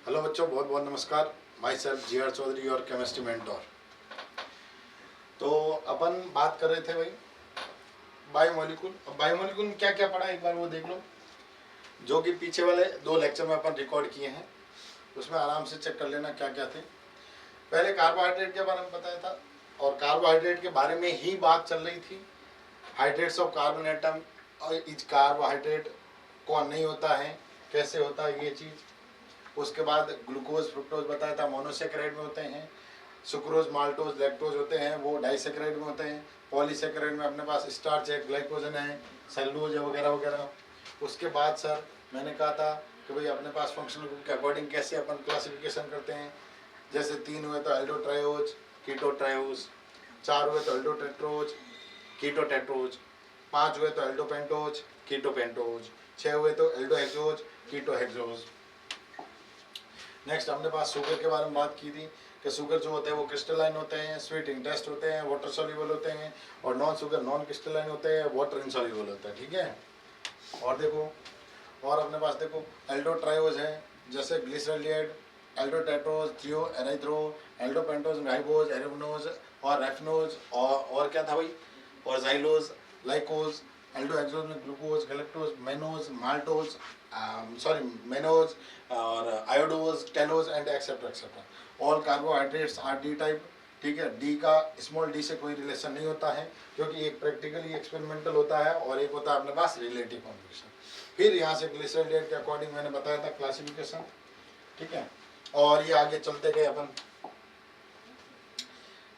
Hello बच्चों, बहुत बहुत नमस्कार। My self G.R.. चौधरी और केमिस्ट्री मेंटोर। तो अपन बात कर रहे थे भाई बायोमोलिक्यूल। अब बायोमोलिक्यूल में क्या क्या पढ़ा एक बार वो देख लो, जो कि पीछे वाले 2 लेक्चर में अपन रिकॉर्ड किए हैं। उसमें आराम से चेक कर लेना क्या क्या थे। पहले कार्बोहाइड्रेट के बारे में बताया था और कार्बोहाइड्रेट के बारे में ही बात चल रही थी। हाइड्रेट्स ऑफ कार्बन एटम और इच कार्बोहाइड्रेट कौन नहीं होता है, कैसे होता है ये चीज़। उसके बाद ग्लूकोज फ्रुक्टोज बताया था, मोनोसेक्राइड में होते हैं। सुक्रोज माल्टोज लैक्टोज होते हैं, वो डाइसेक्राइड में होते हैं। पॉलीसेक्राइड में अपने पास स्टार्च है, ग्लाइकोजन है, सेलुलोज है वगैरह वगैरह। उसके बाद सर मैंने कहा था कि भाई अपने पास फंक्शनल ग्रुप के अकॉर्डिंग कैसे अपन क्लासिफिकेशन करते हैं। जैसे 3 हुए तो एल्डोट्रायोज कीटोट्रायोज, 4 हुए तो एल्डोटेट्रोज कीटोटेट्रोज, 5 हुए तो एल्डोपेंटोज कीटोपेंटोज, 6 हुए तो एल्डोहेक्सोज कीटोहेक्सोज। नेक्स्ट अपने पास शुगर के बारे में बात की थी कि शुगर जो होते हैं वो क्रिस्टलाइन होते हैं, स्वीट इंटेस्ट होते हैं, वाटर सॉल्युबल होते हैं, और नॉन शुगर नॉन क्रिस्टलाइन होते हैं, वाटर इनसॉल्युबल होता है। ठीक है। और देखो, और अपने पास देखो एल्डोट्रायोज है, जैसे ग्लिसरॉल्डिहाइड, एल्डोटेट्रोज, थियो एराइथ्रो, एल्डोपेंटोज, राइबोज, एरेबनोज और रेफनोज, और क्या था भाई, और जाइलोज, लाइकोज, एल्डोहेक्सोज में glucose, galactose, mannose, maltose, mannose और idose, talose and etcetera etcetera. All carbohydrates are D type. ठीक है। डी का स्मॉल डी से कोई रिलेशन नहीं होता है, क्योंकि एक प्रैक्टिकली एक्सपेरिमेंटल होता है और एक होता है अपने पास रिलेटिव कॉन्फिगरेशन। फिर यहाँ से ग्लिसरॉल्डिहाइड के अकॉर्डिंग मैंने बताया था क्लासिफिकेशन। ठीक है। और ये आगे चलते गए अपन।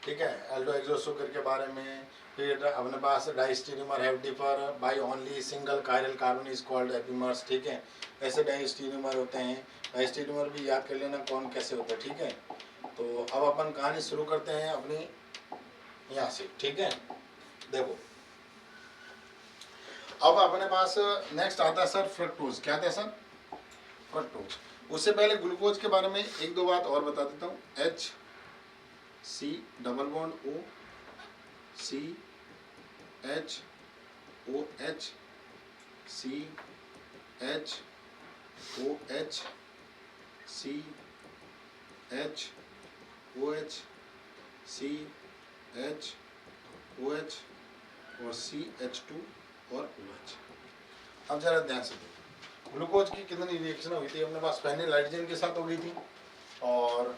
ठीक है। एल्डोहेक्सोज शुगर के बारे में। फिर अपने पास diastereomer have differ by only single chiral carbon is called epimers. ठीक है। ऐसे डाइस्टीरियोमर होते हैं। डाइस्टीरियोमर भी याद कर लेना कौन कैसे होता है। ठीक है। तो अब अपन कहानी शुरू करते हैं अपनी यहाँ से। ठीक है। देखो, अब अपने पास नेक्स्ट आता है सर फ्रक्टोज। क्या आता है सर? फ्रक्टोज। उससे पहले ग्लूकोज के बारे में एक दो बात और बता देता हूँ। H C double bond O C H O H C H O H C H O H C H O H और CH2 और OH। अब जरा ध्यान से देखो, ग्लूकोज की कितनी रिएक्शन हुई थी अपने पास। फेनिल हाइड्रोजन के साथ हो गई थी, और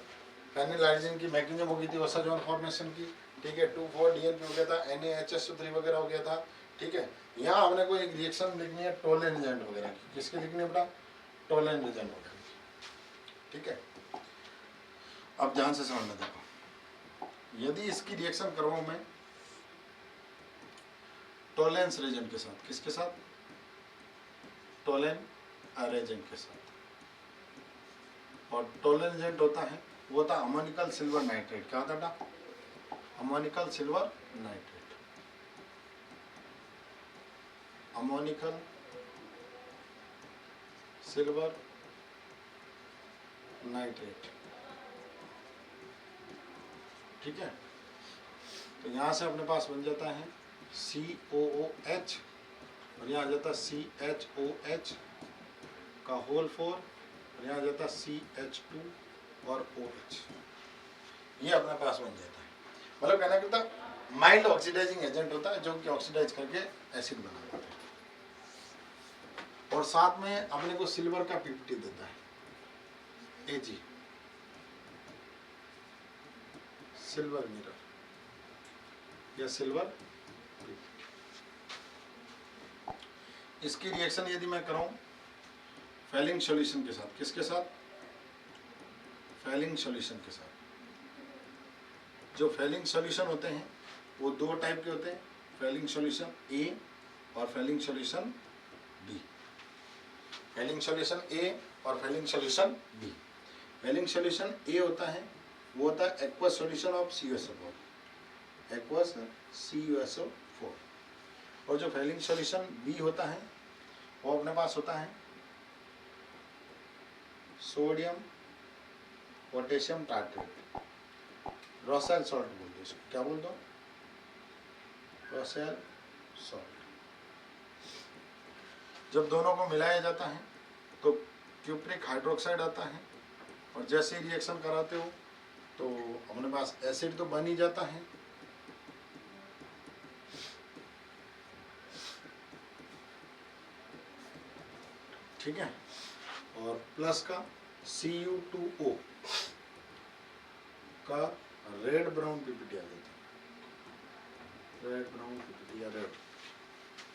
फेनिल हाइड्रोजन की मैकेनिज्म हो गई थी ओसाजोन फॉर्मेशन की। ठीक है। 2,4-DNP हो गया था, NaHH3 वगैरह हो गया था। ठीक है। यहाँ हमने कोई एक रिएक्शन लिखनी है टोलेन एजेंट वगैरह की। किसकी लिखनी है बेटा? टोलेन एजेंट वगैरह की। ठीक है। अब ध्यान से समझना। देखो, यदि इसकी रिएक्शन करवाऊं मैं टोलेंस रेजेंट के साथ, किसके साथ? टोलेन रेजेंट के साथ। और टोलेन एजेंट होता है, वो होता है अमोनिकल सिल्वर नाइट्रेट। क्या होता है? Ammoniacal silver nitrate. Ammoniacal silver nitrate. ठीक है। तो यहां से अपने पास बन जाता है COOH, और यहाँ आ जाता है CHOH का होल 4, और यहाँ आ जाता है CH2 और OH। ये अपने पास बन जाता है। मतलब कहना कि माइल्ड ऑक्सीडाइजिंग एजेंट होता है, जो कि ऑक्सीडाइज करके एसिड बना देता है, और साथ में अपने को सिल्वर का पीपीटी देता है, Ag, सिल्वर मिरर या सिल्वर पीपीटी। इसकी रिएक्शन यदि मैं कराऊं फेलिंग सॉल्यूशन के साथ, किसके साथ? फेलिंग सॉल्यूशन के साथ। जो फेलिंग सॉल्यूशन होते हैं वो 2 टाइप के होते हैं, फेलिंग सॉल्यूशन A और Fehling solution B। Fehling solution A और Fehling solution B। Fehling solution A होता है, वो होता है aqueous solution of CuSO4, aqueous CuSO4। और जो फेलिंग सॉल्यूशन B होता है वो अपने पास होता है sodium potassium tartrate, Rosell salt बोल दो इसको। क्या बोल दो? Rosell salt. जब दोनों को मिलाया जाता है तो क्यूप्रिक हाइड्रोक्साइड आता है, और जैसे ही रिएक्शन कराते हो तो अपने पास एसिड तो बन ही जाता है। ठीक है, और प्लस का Cu2O का रेड ब्राउन पीपीटी आ जाता है, रेड ब्राउन पीपीटी या रेड,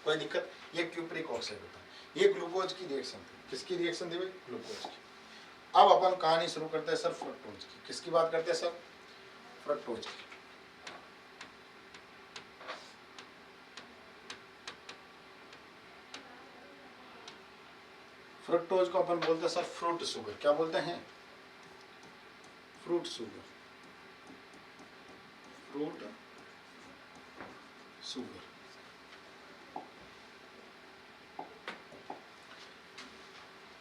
कोई दिक्कत। ये क्यूप्रिक ऑक्साइड होता है। ये ग्लूकोज की रिएक्शन थी। किसकी रिएक्शन थी भाई? ग्लूकोज की। अब अपन कहानी शुरू करते हैं सर फ्रक्टोज की। किसकी बात करते हैं सर? फ्रक्टोज की। फ्रक्टोज को अपन बोलते हैं सर फ्रूट शुगर। क्या बोलते हैं? Fruit sugar, fruit sugar.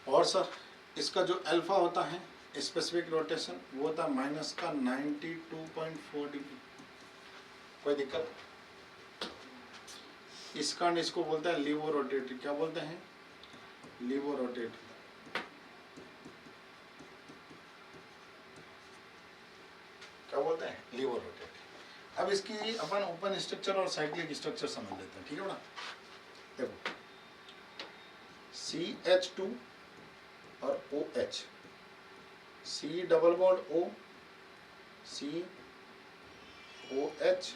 और सर इसका जो अल्फा होता है स्पेसिफिक रोटेशन वो होता है माइनस का 92.4 डिग्री। कोई दिक्कत? इसका इसको बोलते हैं लीवो रोटेटिव। क्या बोलते हैं? लीवो रोटेटिव। क्या बोलते हैं? लीवो रोटेटिव। अब इसकी अपन ओपन स्ट्रक्चर और साइक्लिक स्ट्रक्चर समझ लेते हैं। ठीक है ना? देखो CH2 और OH, C double bond O, C OH,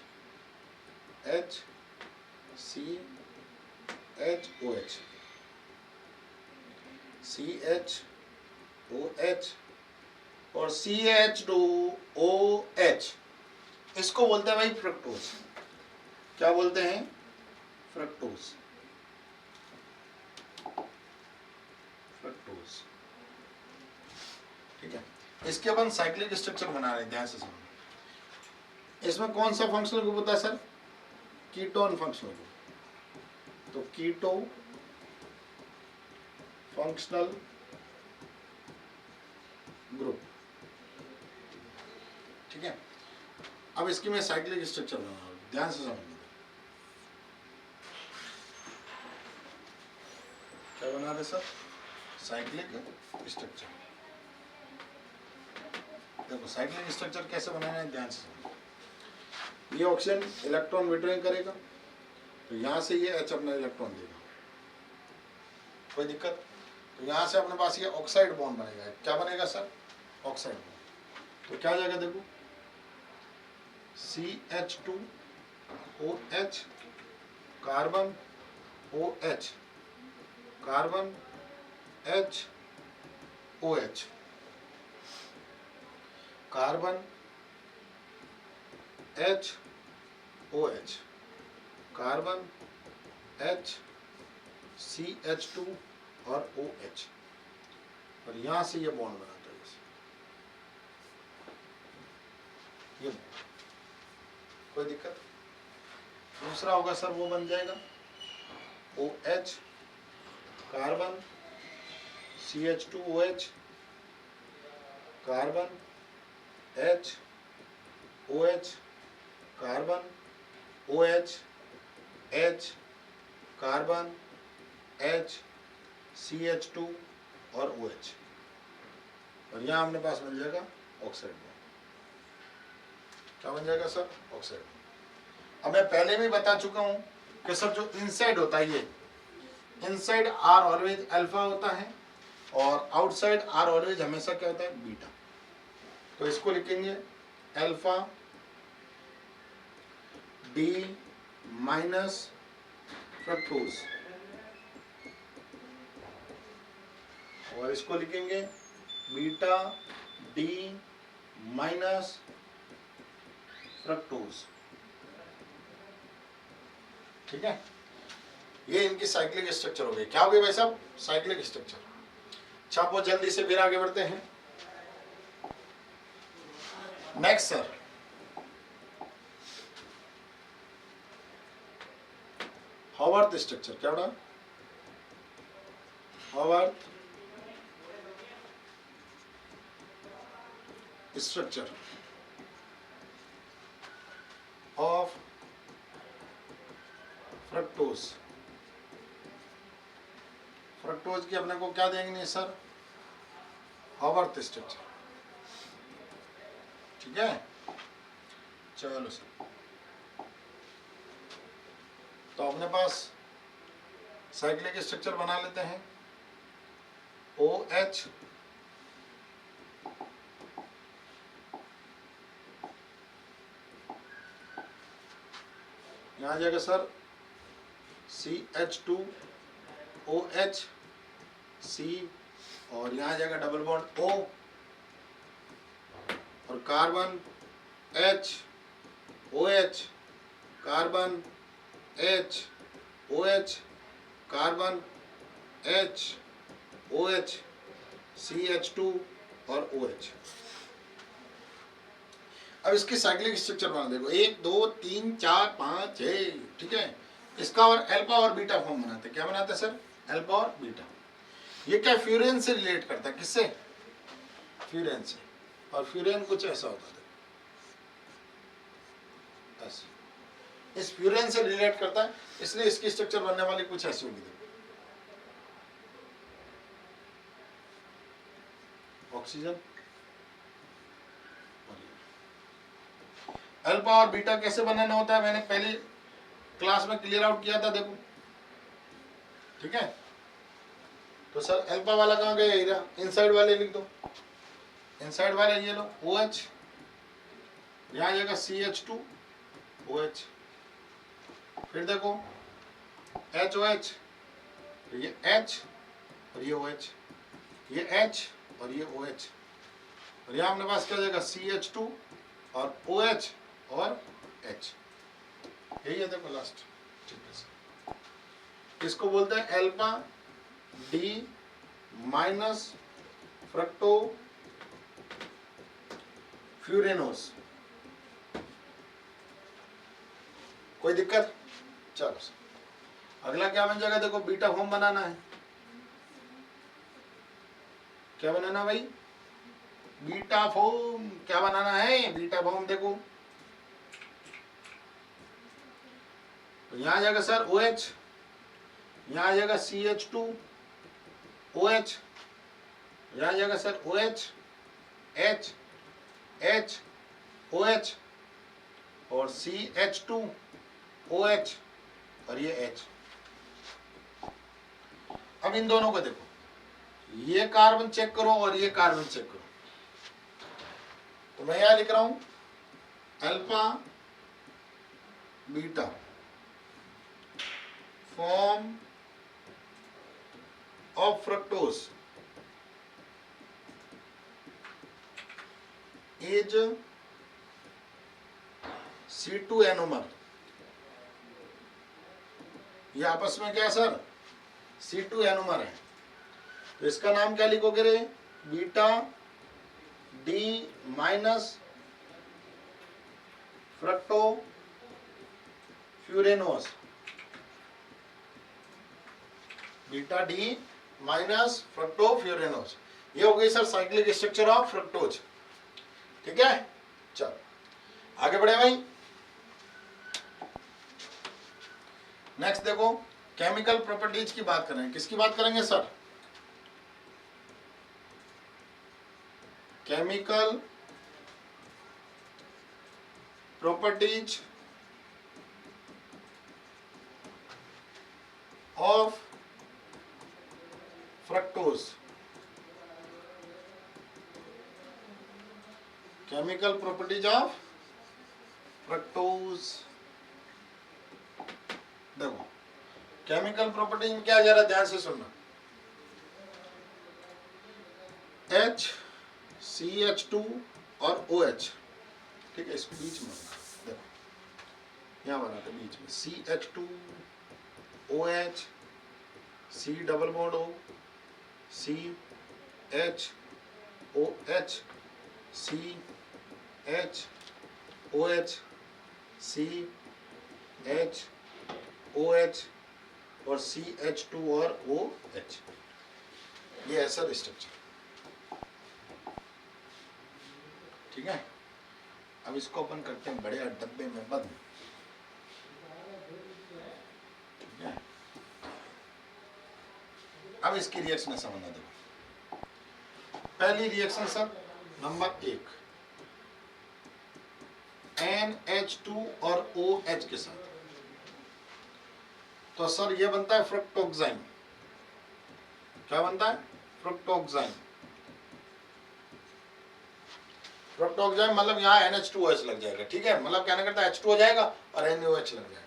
H C H OH, CH OH और CH2OH। इसको बोलते हैं भाई फ्रक्टोज। क्या बोलते हैं? फ्रक्टोज। फ्रक्टोज। ठीक है, इसके अपन साइक्लिक स्ट्रक्चर बना रहे हैं, ध्यान से समझो। इसमें कौन सा फंक्शनल ग्रुप होता है सर? Ketone functional group. तो कीटो फंक्शनल ग्रुप। ठीक है, अब इसकी मैं साइक्लिक स्ट्रक्चर बना रहा हूं, ध्यान से समझिए। क्या बना रहे सर? Cyclic structure. देखो साइक्लिक स्ट्रक्चर कैसे बनाना है, ध्यान से समझो। ये ऑक्सीजन इलेक्ट्रॉन विड्रॉइंग करेगा तो यहां से ये H अपना इलेक्ट्रॉन देगा। कोई दिक्कत? तो यहां से अपने पास ये ऑक्साइड बॉन्ड बनेगा। क्या बनेगा सर? Oxide bond. तो क्या जाएगा? देखो CH2OH, carbon OH, carbon HOH, carbon HOH, carbon CH2 और OH, और यहां से ये बॉन्ड बनाता है ये। कोई दिक्कत? दूसरा होगा सर वो बन जाएगा OH, carbon CH2OH, carbon HOH, carbon OH, H, carbon H, CH2 और OH, और यहाँ अपने पास बन जाएगा ऑक्साइड बॉन्ड। क्या बन जाएगा सर? ऑक्साइड। अब मैं पहले भी बता चुका हूं कि सर जो इनसाइड होता है ये इनसाइड आर ऑलवेज अल्फा होता है और आउटसाइड आर ऑलवेज हमेशा क्या होता है? बीटा। तो इसको लिखेंगे अल्फा डी माइनस फ्रक्टोज, और इसको लिखेंगे बीटा डी माइनस फ्रक्टोज। ठीक है, ये इनकी साइक्लिक स्ट्रक्चर हो गई। क्या हो गई भाई साहब? Cyclic structure. छापो जल्दी से, फिर आगे बढ़ते हैं। Next sir, Howarth structure. क्या बड़ा? Howarth structure of fructose. Fructose की अपने को क्या देंगे सर? Howarth structure. ठीक है, चलो सर। तो अपने पास साइक्लिक स्ट्रक्चर बना लेते हैं। OH यहाँ आ जाएगा सर CH2OH C, और यहाँ आ जाएगा डबल बॉन्ड O, और carbon H OH, carbon H OH, carbon H OH, CH2 और OH। अब इसकी साइक्लिक स्ट्रक्चर बना देखो, 1 2 3 4 5 6, ठीक है। इसका और अल्फा और बीटा फॉर्म बनाते हैं। क्या बनाते हैं सर? अल्फा और बीटा। ये क्या फ्यूरेन से रिलेट करता है? किससे? फ्यूरेन से। और फ्यूरेन कुछ ऐसा होता है, ऐसे इस फ्यूरेन से रिलेट करता है, इसलिए इसकी स्ट्रक्चर बनने वाली कुछ ऐसी होगी। देखो, ऑक्सीजन, अल्फा और बीटा कैसे बनाना होता है मैंने पहले क्लास में क्लियर आउट किया था, देखो, ठीक है। तो सर अल्फा वाला कहाँ गया? हीरा, इनसाइड वाले लिख दो, इनसाइड वाले ये लो OH, यहाँ जाएगा CH2OH, फिर देखो HOH, ये H और ये OH, ये H और ये OH, और यहाँ अपने पास क्या जाएगा? CH2 और OH और H, यही है देखो लास्ट, ठीक है। इसको बोलते हैं अल्फा डी माइनस फ्रक्टो फ्यूरेनोस। कोई दिक्कत? चलो अगला क्या बन जाएगा? देखो बीटा फॉर्म बनाना है। क्या बनाना भाई? Beta form. क्या बनाना है? Beta form. देखो तो यहां आ जाएगा सर OH, यहां आ जाएगा CH2OH, यहां आ जाएगा sir OH H H OH और CH2OH और ये H। अब इन दोनों को देखो, ये कार्बन चेक करो और ये कार्बन चेक करो। तो मैं यहां लिख रहा हूं alpha beta form of fructose is C2 enomer। ये आपस में क्या है सर? C2 एनोमर है। तो इसका नाम क्या लिखोगे रे? Beta D minus fructofuranose, beta D minus fructofuranose. ये हो गई sir cyclic structure of fructose, ठीक है। चलो आगे बढ़े भाई। नेक्स्ट देखो केमिकल प्रॉपर्टीज की बात करेंगे। किसकी बात करेंगे sir? Chemical properties of fructose. Chemical properties of fructose. देखो केमिकल प्रॉपर्टी में क्या जा रहा है, ध्यान से सुनना। H CH2 और OH, ठीक है। इसको बीच में देखो, यहाँ बनाते बीच में CH2 OH C double bond O C H OH C H OH C H OH और CH2 और OH। ये है सर स्ट्रक्चर, ठीक है। अब इसको अपन करते हैं बड़े डब्बे में बंद, ठीक है। अब इसकी रिएक्शन समझना। देखो पहली रिएक्शन सर नंबर 1, NH2 और OH के साथ, तो सर ये बनता है फ्रुक्टोक्साइन। क्या बनता है? फ्रुक्टोक्साइन। फ्रुक्टोक्साइन मतलब यहाँ NH2OH लग जाएगा, ठीक है, मतलब कहना करता है H2 हो जाएगा और NaOH लग जाएगा।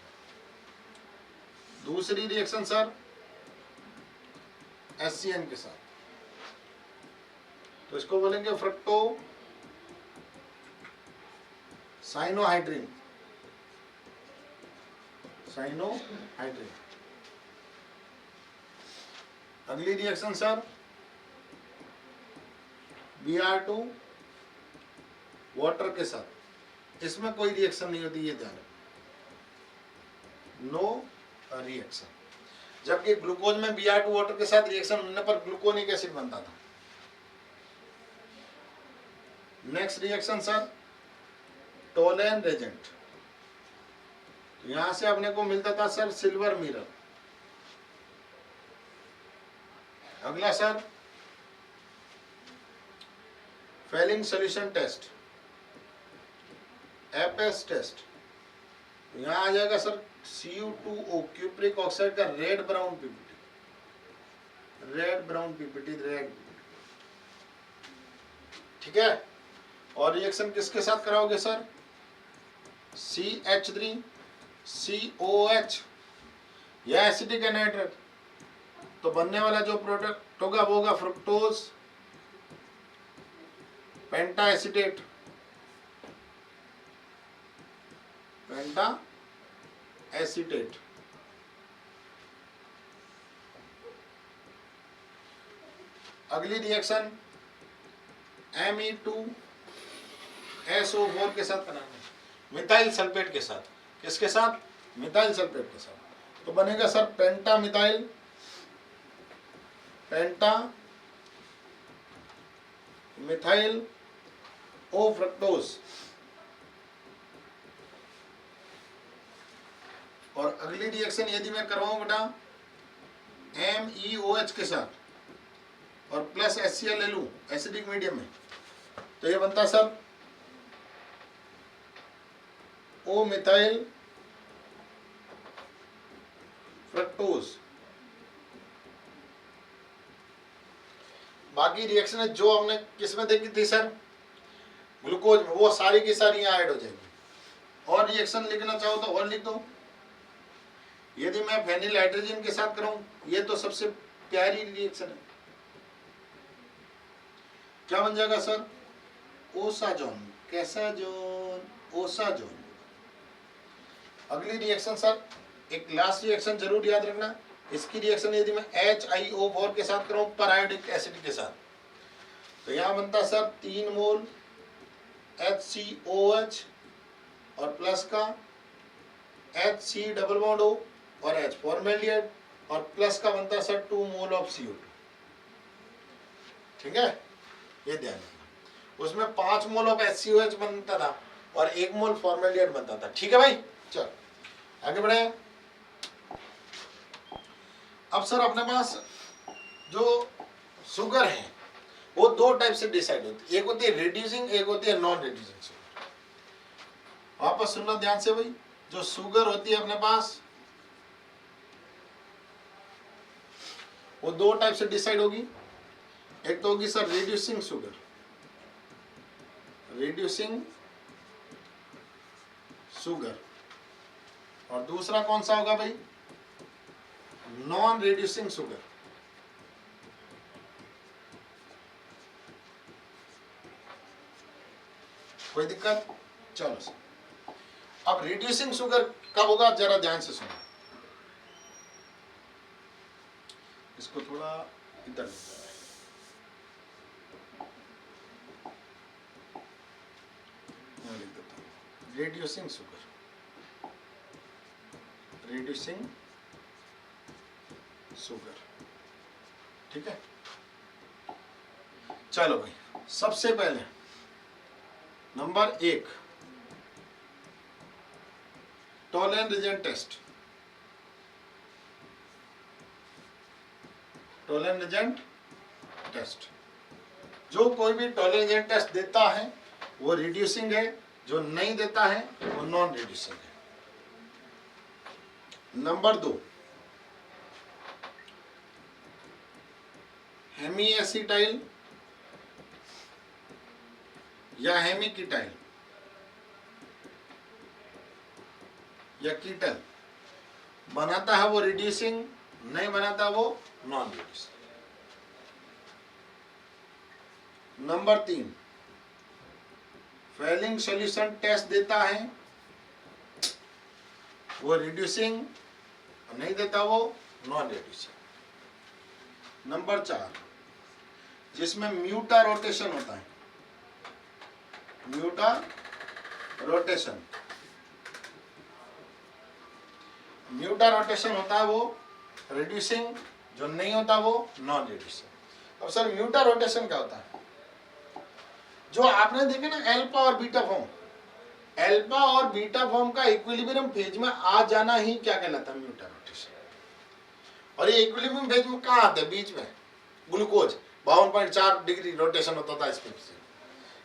दूसरी रिएक्शन सर HCN के साथ, तो इसको बोलेंगे फ्रक्टो साइनोहाइड्रिन। साइनोहाइड्रिन। अगली रिएक्शन सर Br2 वाटर के साथ, इसमें कोई रिएक्शन नहीं होती, ये ध्यान रखना, नो रिएक्शन। जबकि ग्लूकोज में Br2 वाटर के साथ रिएक्शन होने पर ग्लूकोनिक एसिड बनता था। Next reaction sir Tollens reagent, यहां से अपने को मिलता था सर सिल्वर मिरर। अगला सर फेलिंग सॉल्यूशन टेस्ट, एपएस टेस्ट, यहां आ जाएगा सर Cu2O क्यूप्रिक ऑक्साइड का रेड ब्राउन पीपीटी, रेड, ठीक है। और रिएक्शन किसके साथ कराओगे सर? CH3COH, यह एसिडिक एनाइड्रेट, तो बनने वाला जो प्रोडक्ट होगा वो होगा फ्रुक्टोज पेंटा एसिटेट, अगली रिएक्शन Me2SO4 के साथ बनाना, मिथाइल सल्फेट के साथ। किसके साथ? मिथाइल सल्फेट के साथ। तो बनेगा सर पेंटा मिथाइल ओ फ्रक्टोज। और अगली रिएक्शन यदि मैं करवाऊं बेटा MEOH के साथ और प्लस HCl ले लूं एसिडिक मीडियम में, तो ये बनता सर ओ मिथाइल फ्रक्टोज। बाकी रिएक्शन जो हमने किसमें देखी थी सर? ग्लूकोज में, वो सारी की सारी यहाँ ऐड हो जाएगी। और रिएक्शन लिखना चाहो तो और लिख दो। यदि मैं फेनिल हाइड्रोजन के साथ कराऊं, ये तो सबसे प्यारी रिएक्शन है, क्या बन जाएगा सर? ओसाजोन। कैसा जोन? ओसाजोन। अगली रिएक्शन सर एक लास्ट रिएक्शन जरूर याद रखना, इसकी रिएक्शन यदि मैं HiO4 के साथ कराऊं परायोडिक एसिड के साथ, तो यहां बनता सर 3 मोल HCOH और प्लस का HC डबल बॉन्ड O और H फॉर्मेल्डिहाइड और प्लस का बनता सर 2 मोल ऑफ CO2, ठीक है, ये ध्यान रखना। उसमें 5 मोल ऑफ HCOH बनता था और 1 मोल फॉर्मेल्डिहाइड बनता था, ठीक है भाई। चल आगे बढ़े। अब सर अपने पास जो शुगर है वो 2 टाइप से डिसाइड होती है, एक होती है रिड्यूसिंग, एक होती है नॉन रिड्यूसिंग शुगर। वापस सुनना ध्यान से भाई, जो शुगर होती है अपने पास वो 2 टाइप से डिसाइड होगी। एक तो होगी सर रिड्यूसिंग शुगर, और दूसरा कौन सा होगा भाई? Non reducing sugar. कोई दिक्कत? चलो सर, अब रिड्यूसिंग शुगर कब होगा जरा ध्यान से सुनो। इसको थोड़ा इधर लिख देता हूं, रिड्यूसिंग शुगर, ठीक है। चलो भाई, सबसे पहले नंबर 1 टोलेन रेजेंट टेस्ट। जो कोई भी टोलेन रेजेंट टेस्ट देता है वो रिड्यूसिंग है जो नहीं देता है वो नॉन रिड्यूसिंग है। नंबर 2, हेमी एसिटाइल या हेमिकीटाइल या कीटल, बनाता है वो रिड्यूसिंग, नहीं बनाता वो non reducing. Number 3, Fehling solution test देता है वो रिड्यूसिंग, नहीं देता वो नॉन रिड्यूसिंग। नंबर 4, जिसमें म्यूटा रोटेशन होता है, म्यूटा रोटेशन, म्यूटा रोटेशन होता है वो रिड्यूसिंग, जो नहीं होता वो नॉन रिड्यूसिंग। अब सर म्यूटा रोटेशन क्या होता है? जो आपने देखे ना एल्फा और बीटा फॉर्म, एल्फा और बीटा फॉर्म का इक्विलिब्रियम फेज में आ जाना ही क्या कहलाता है? म्यूटा रोटेशन। और ये इक्विलिब्रियम फेज में कहाँ आते हैं? बीच में ग्लूकोज 52.4 डिग्री रोटेशन होता था, इसमें से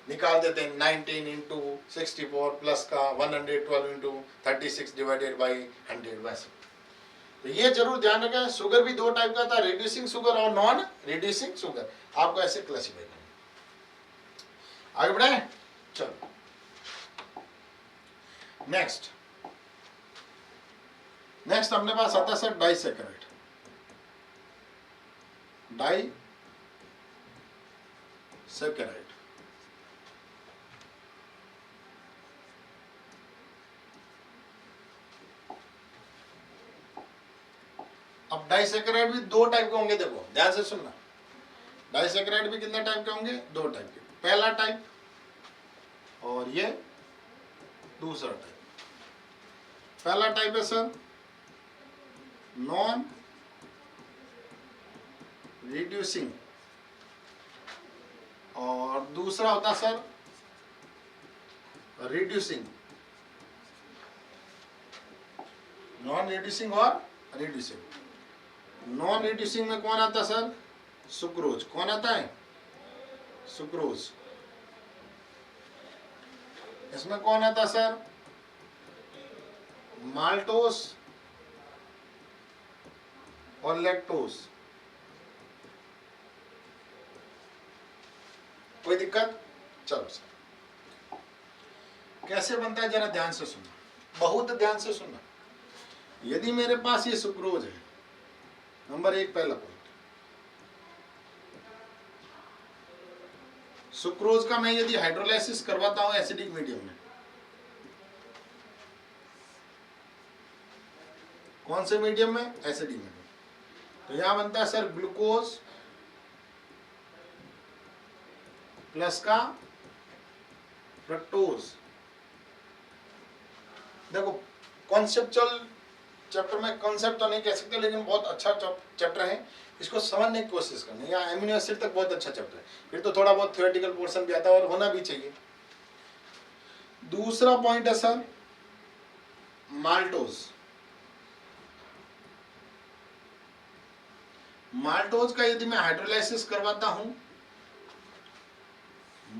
निकाल देते हैं 19 इंटू 64 प्लस का 112 इंटू 36 डिवाइडेड बाई 100 वैसे। तो ये जरूर ध्यान रखें, शुगर भी 2 टाइप का था, रिड्यूसिंग शुगर और नॉन रिड्यूसिंग शुगर, आपको ऐसे क्लासिफाई करना। आगे बढ़े, चलो नेक्स्ट अपने पास आता है सर डाइसैकेराइड। डाइसैकेराइड अब डाइसैकेराइड भी 2 टाइप के होंगे, देखो ध्यान से सुनना। डाइसैकेराइड भी कितने टाइप के होंगे? 2 टाइप के। पहला टाइप और ये दूसरा टाइप। पहला टाइप है सर नॉन रिड्यूसिंग और दूसरा होता सर रिड्यूसिंग। नॉन रिड्यूसिंग और रिड्यूसिंग। नॉन रिड्यूसिंग में कौन आता सर? सुक्रोज। कौन आता है? सुक्रोज। इसमें कौन आता सर? माल्टोस और लैक्टोस। कोई दिक्कत? चलो सर कैसे बनता है जरा ध्यान से सुनना, बहुत ध्यान से सुनना। यदि मेरे पास ये सुक्रोज है, नंबर 1 पहला पॉइंट, सुक्रोज का मैं यदि हाइड्रोलाइसिस करवाता हूं एसिडिक मीडियम में, कौन से मीडियम में? Acidic medium. तो यहां बनता है सर ग्लूकोज प्लस का फ्रक्टोज। देखो कॉन्सेप्चुअल चैप्टर में, कॉन्सेप्ट तो नहीं कह सकते लेकिन बहुत अच्छा चैप्टर है, इसको समझने की कोशिश करनी। या एमिनो एसिड तक बहुत अच्छा चैप्टर है, फिर तो थोड़ा बहुत थ्योरेटिकल पोर्शन भी आता है और होना भी चाहिए। दूसरा पॉइंट है सर माल्टोज। माल्टोज का यदि मैं हाइड्रोलाइसिस करवाता हूं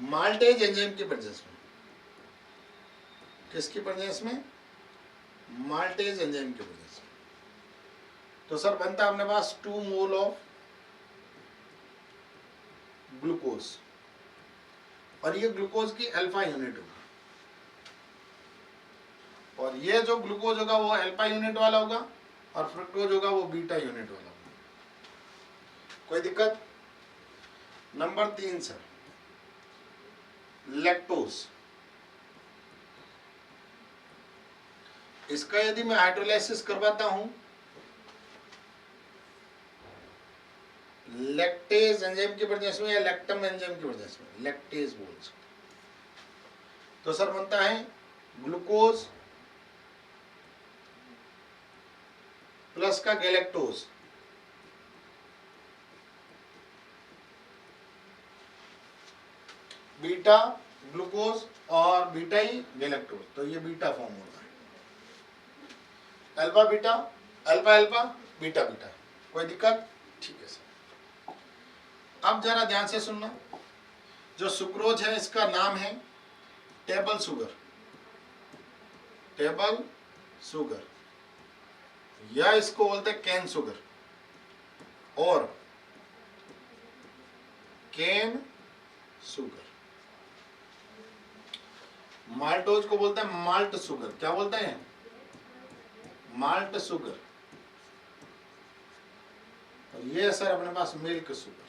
माल्टेज एंजाइम की प्रेजेंस में, किसकी प्रेजेंस में? माल्टेज एंजाइम की प्रेजेंस में, तो सर बनता है अपने पास 2 मोल ऑफ ग्लूकोज, और ये ग्लूकोज की अल्फा यूनिट होगा, और ये जो ग्लूकोज होगा वो अल्फा यूनिट वाला होगा और फ्रक्टोज होगा वो बीटा यूनिट वाला होगा। कोई दिक्कत? Number 3 sir lactose. इसका यदि मैं हाइड्रोलाइसिस करवाता हूं लैक्टेज एंजाइम की प्रेजेंस में या लैक्टम एंजाइम की प्रेजेंस में, लैक्टेज बोल सकते, तो सर बनता है ग्लूकोज प्लस का गैलेक्टोज, बीटा ग्लूकोज और बीटा ही गैलेक्टोज, तो ये बीटा फॉर्म होता है। Alpha beta, alpha alpha, beta beta. कोई दिक्कत? ठीक है सर। अब जरा ध्यान से सुनना, जो सुक्रोज है इसका नाम है टेबल शुगर। टेबल शुगर, या इसको बोलते हैं कैन शुगर और कैन शुगर। माल्टोज को बोलते हैं माल्ट शुगर। क्या बोलते हैं? Malt sugar. और ये सर अपने पास मिल्क शुगर,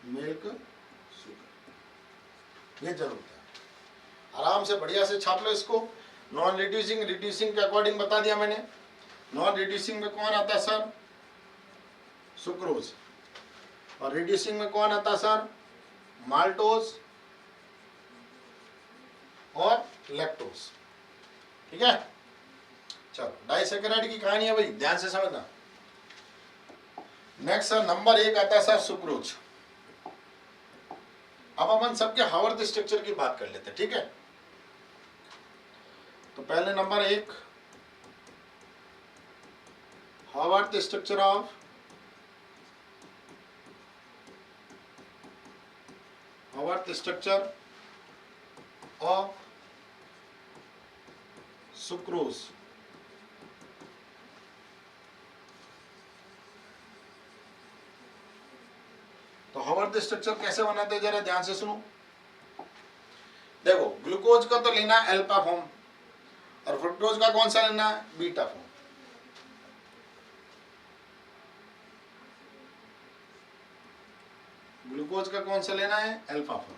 मिल्क शुगर, ये जरूर है। आराम से बढ़िया से छाप लो इसको। नॉन रिड्यूसिंग, रिड्यूसिंग के अकॉर्डिंग बता दिया मैंने। नॉन रिड्यूसिंग में कौन आता है सर? सुक्रोज। और रिड्यूसिंग में कौन आता है सर? माल्टोज और लैक्टोज। ठीक है, चलो डाइसैकेराइड की कहानी है भाई, ध्यान से समझना। नेक्स्ट सर नंबर 1 आता है सर सुक्रोज। अब अपन सबके हावर्थ स्ट्रक्चर की बात कर लेते हैं, ठीक है। तो पहले number 1 Haworth structure of sucrose. तो हावर्थ स्ट्रक्चर कैसे बनाते हैं जरा ध्यान से सुनो। देखो ग्लूकोज का तो लेना है अल्फा फॉर्म और फ्रुक्टोज का कौन सा लेना है? Beta form. ग्लूकोज का कौन सा लेना है? Alpha form.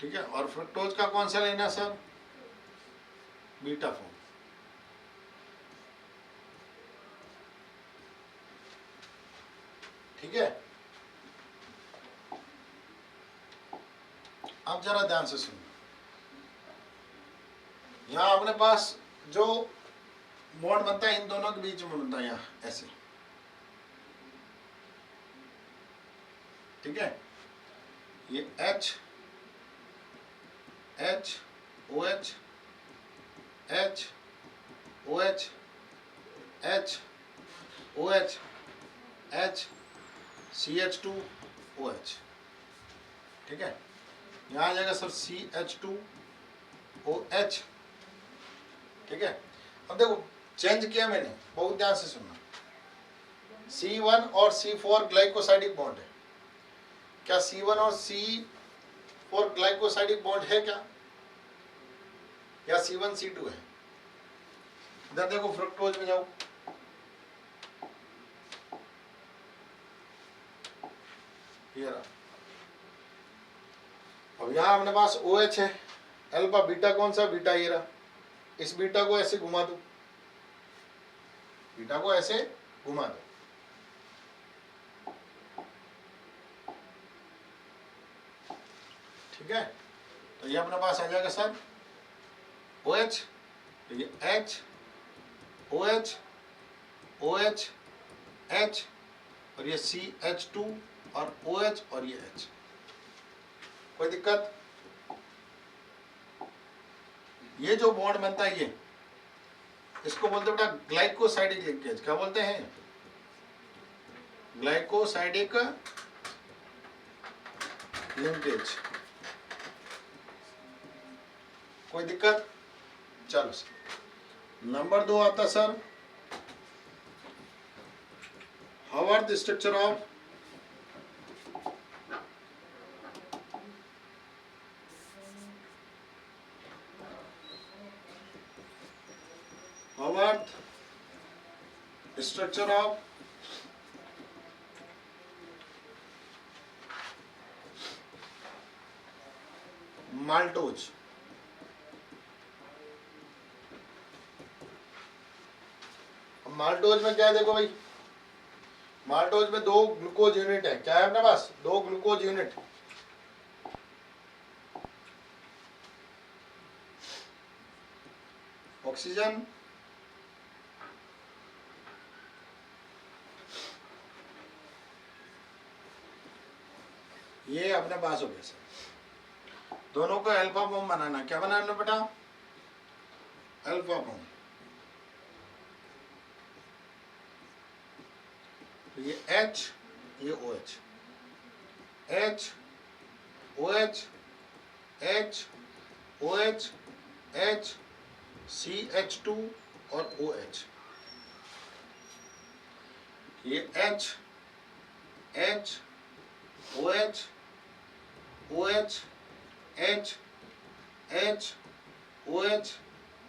ठीक है, और फ्रुक्टोज का कौन सा लेना सर? Beta form. ठीक है, अब जरा ध्यान से सुनो। यहां अपने पास जो बॉन्ड बनता है इन दोनों के बीच में बनता है, यहां ऐसे। ठीक है, ये H H OH H OH H OH H CH2OH। ठीक है, यहाँ आ जाएगा सर CH2OH। ठीक है, अब देखो चेंज किया मैंने, बहुत ध्यान से सुनना। C1 और C4 ग्लाइकोसाइडिक बॉन्ड है। क्या C1 और C4 ग्लाइकोसाइडिक बॉन्ड है क्या? या C1 C2 है? इधर देखो फ्रुक्टोज में जाओ, ये रहा। अब यहाँ अपने पास OH है, अल्फा बीटा कौन सा? बीटा ये रहा। इस बीटा को ऐसे घुमा दो, बीटा को ऐसे घुमा दो। ठीक है, तो ये अपने पास आ जाएगा सर OH, ये H OH OH H और ये CH2 और OH और ये H। कोई दिक्कत? ये जो बॉन्ड बनता है ये, इसको बोलते हैं बेटा ग्लाइकोसाइडिक लिंकेज। क्या बोलते हैं? Glycosidic linkage. कोई दिक्कत? चलो सर नंबर 2 आता sir Haworth structure of maltose. Maltose में क्या है देखो भाई, माल्टोज में 2 ग्लूकोज यूनिट है। क्या है अपने पास? 2 ग्लूकोज यूनिट। ऑक्सीजन ये अपने पास हो गया सर। दोनों को अल्फा फॉर्म बनाना। क्या बनाना बेटा? Alpha form. ये H, ये OH, H OH, H OH, H CH2 और OH, ये H H OH OH H H OH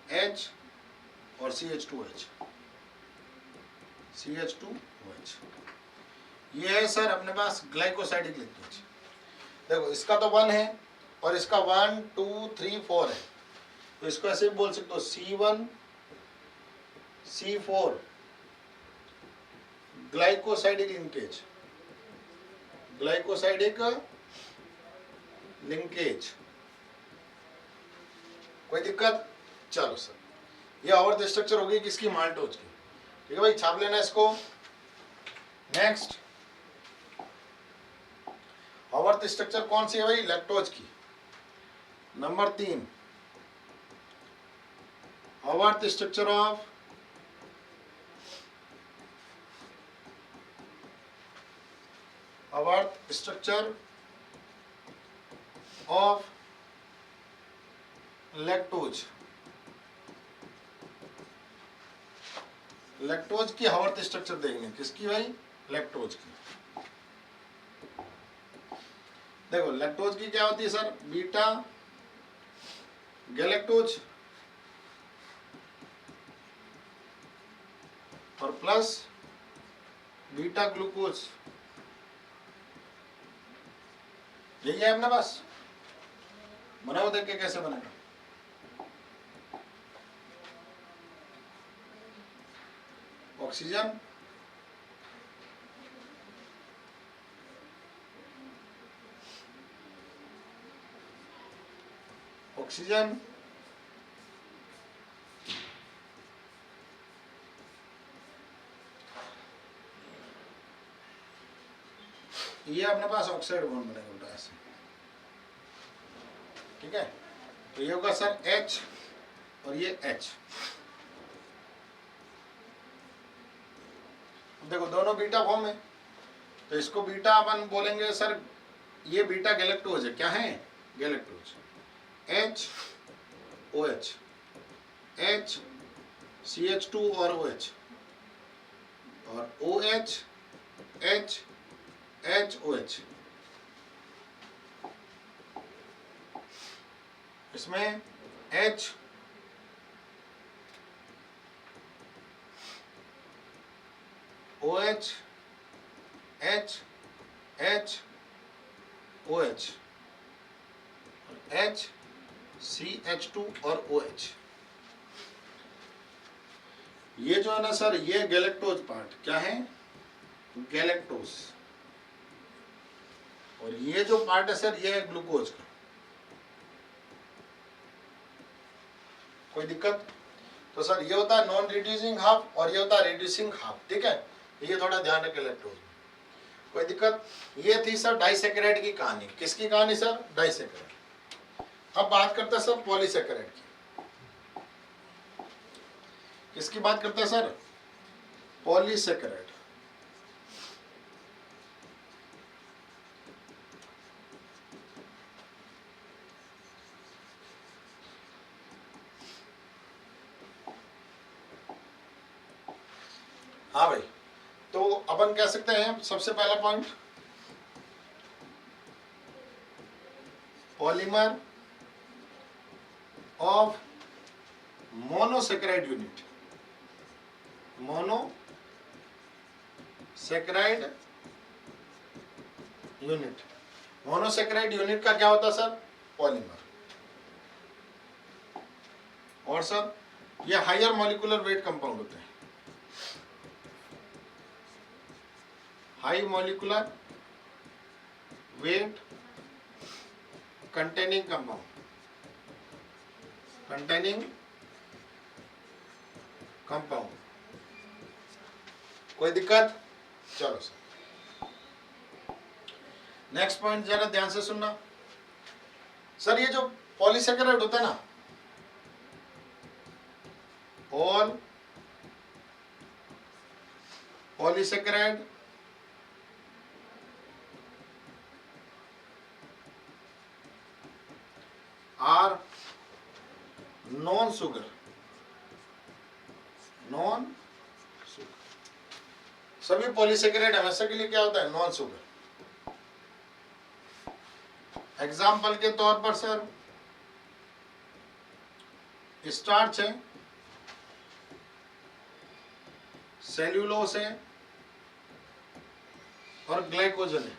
H और CH2OH, CH2OH। ये है सर अपने पास ग्लाइकोसाइडिक लिंकेज। देखो इसका तो 1 है और इसका 1 2 3 4 है, तो इसको ऐसे भी बोल सकते हो C1 C4 glycosidic linkage, glycosidic linkage. कोई दिक्कत? चलो सर, ये आवर्त स्ट्रक्चर होगी किसकी? माल्टोज की। ठीक है भाई, छाप लेना इसको। नेक्स्ट आवर्त स्ट्रक्चर कौन सी है भाई? लैक्टोज की। नंबर 3 आवर्त स्ट्रक्चर ऑफ आवर्त स्ट्रक्चर ऑफ लैक्टोज। लैक्टोज की आवर्त स्ट्रक्चर देखनी, किसकी भाई? लैक्टोज की। देखो लैक्टोज की क्या होती है सर? बीटा गैलेक्टोज और प्लस बीटा ग्लूकोज, यही है अपने पास। बनाओ देख के कैसे बनेगा। ऑक्सीजन ऑक्सीजन ये अपने पास ऑक्साइड बॉन्ड बनेगा उल्टा ऐसे। ठीक है, तो ये होगा सर H और ये H। देखो दोनों बीटा फॉर्म है, तो इसको बीटा अपन बोलेंगे सर, ये बीटा गैलेक्टोज है। क्या है? Galactose. H OH H CH2 और OH और OH H H OH। इसमें H OH H H OH H CH2 और OH। ये जो है ना सर, ये गैलेक्टोज पार्ट क्या है? गैलेक्टोज। और ये जो पार्ट है सर, ये है ग्लूकोज का। कोई दिक्कत? तो सर ये होता है नॉन रिड्यूसिंग हाफ और ये होता है रिड्यूसिंग हाफ। ठीक है, ये थोड़ा ध्यान रखें लैक्टोज में। कोई दिक्कत? ये थी सर डाइसेकेराइड की कहानी। किसकी कहानी सर? डाइसेकेराइड। अब बात करते हैं सर पॉलीसेकेराइड की। किसकी बात करते हैं सर? पॉलीसेकेराइड। हाँ भाई, तो अपन कह सकते हैं सबसे पहला point, polymer of monosaccharide unit. Monosaccharide unit. Monosaccharide unit का क्या होता है सर? पॉलीमर। और सर ये हायर मॉलिक्यूलर वेट कंपाउंड होते हैं। High molecular weight containing compound, containing compound. कोई दिक्कत? चलो सर नेक्स्ट पॉइंट जरा ध्यान से सुनना। सर ये जो पॉलीसेकेराइड होता है ना, all polysaccharide non sugar, non sugar. सभी पॉलीसेकेराइड हमेशा के लिए क्या होता है? Non sugar. एग्जाम्पल के तौर पर सर स्टार्च है, सेल्यूलोस है और ग्लाइकोजन है।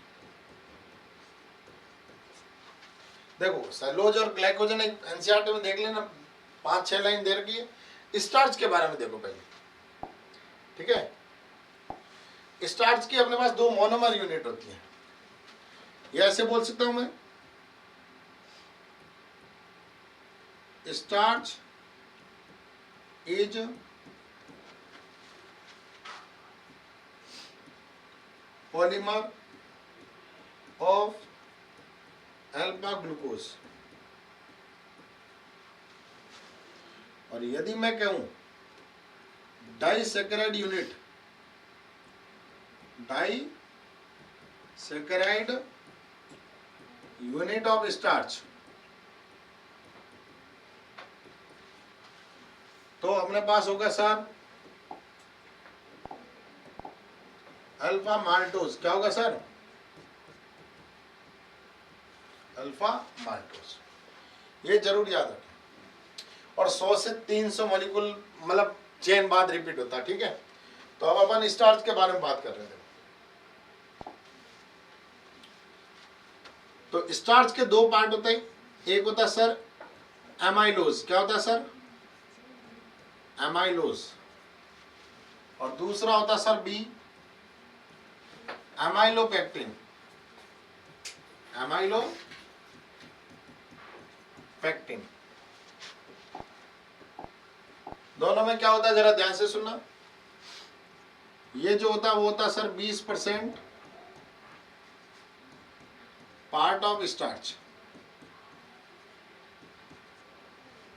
देखो सेल्यूलोज और ग्लाइकोजन एक एनसीईआरटी में देख लेना, 5-6 लाइन दे रखी है। स्टार्च के बारे में देखो पहले, ठीक है। स्टार्च की अपने पास 2 मोनोमर यूनिट होती है। ये ऐसे बोल सकता हूं मैं, starch is polymer of alpha glucose. और यदि मैं कहूं disaccharide unit, disaccharide unit of starch, तो अपने पास होगा सर अल्फा माल्टोज। क्या होगा सर? Alpha maltose. ये जरूर याद रखें। और 100 से 300 मॉलिक्यूल मतलब चेन बाद रिपीट होता है, ठीक है। तो अब अपन स्टार्च के बारे में बात कर रहे थे। तो स्टार्च के 2 पार्ट होते हैं। एक होता है सर एमाइलोज। क्या होता है सर? एमाइलोज। और दूसरा होता है सर बी एमाइलोपेक्टिन। एमाइलोपेक्टिन। दोनों में क्या होता है जरा ध्यान से सुनना। ये जो होता है वो होता है सर 20% पार्ट ऑफ स्टार्च,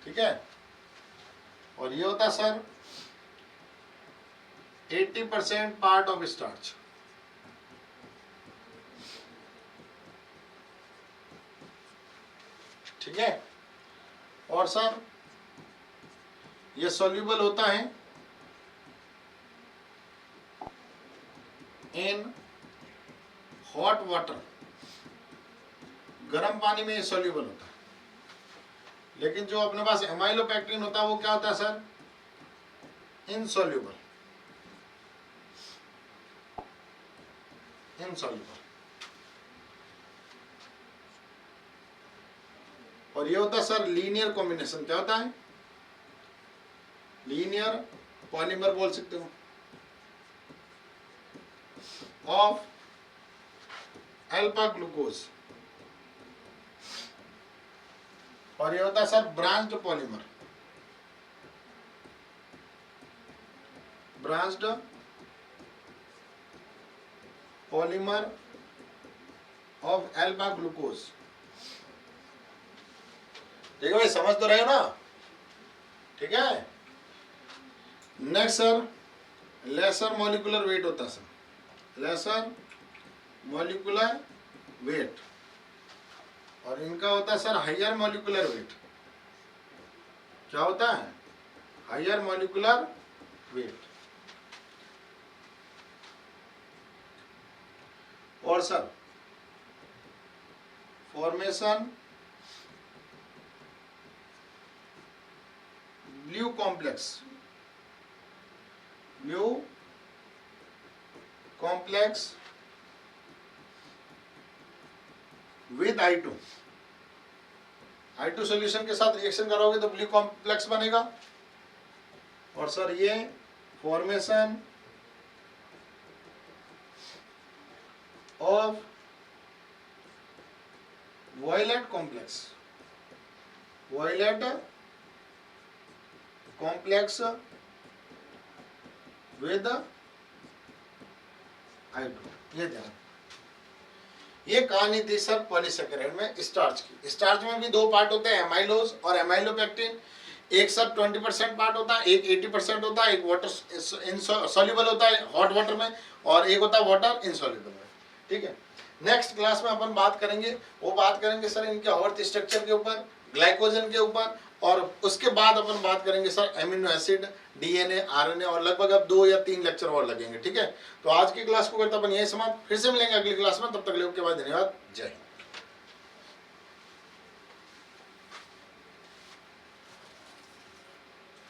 ठीक है। और ये होता है सर 80% पार्ट ऑफ स्टार्च। ठीक है। और सर ये सॉल्यूबल होता है इन हॉट वाटर। गर्म पानी में ये सॉल्यूबल होता है। लेकिन जो अपने पास एमाइलोपेक्टिन होता है वो क्या होता है सर? इनसॉल्यूबल। इनसॉल्यूबल। और ये होता है सर लीनियर कॉम्बिनेशन। क्या होता है? लीनियर पॉलीमर बोल सकते हो ऑफ अल्फा ग्लूकोज। और ये होता है sir branched polymer. Branched polymer of alpha glucose. ठीक है भाई, समझ तो रहे हो ना? ठीक है। Next sir lesser molecular weight होता है सर, लेसर मॉलिक्यूलर वेट। और इनका होता है सर हायर मॉलिक्यूलर वेट। क्या होता है? Higher molecular weight. और sir formation blue complex, blue complex with I2। I2 solution के साथ रिएक्शन करोगे तो ब्लू कॉम्प्लेक्स बनेगा। और सर ये formation of violet complex, violet complex with I2। ये ध्यान। ये कहानी थी सर पॉलीसेकेराइड में स्टार्च की। स्टार्च में भी 2 पार्ट होते हैं, एमाइलोज और एमाइलोपेक्टिन। एक सर 20% पार्ट होता है, एक 80% होता है, एक वाटर इनसॉल्युबल होता है हॉट वाटर में, और एक होता है वाटर इनसॉल्युबल में। ठीक है। नेक्स्ट क्लास में अपन बात करेंगे, वो बात करेंगे सर इनके अर्थ स्ट्रक्चर के ऊपर, ग्लाइकोजन के ऊपर, और उसके बाद अपन बात करेंगे sir amino acid, DNA, RNA, और लगभग अब 2 या 3 लेक्चर और लगेंगे। ठीक है, तो आज की क्लास को करते अपन यही समाप्त, फिर से मिलेंगे अगली क्लास में, तब तक के लिए ओके बाय, धन्यवाद, जय हिंद।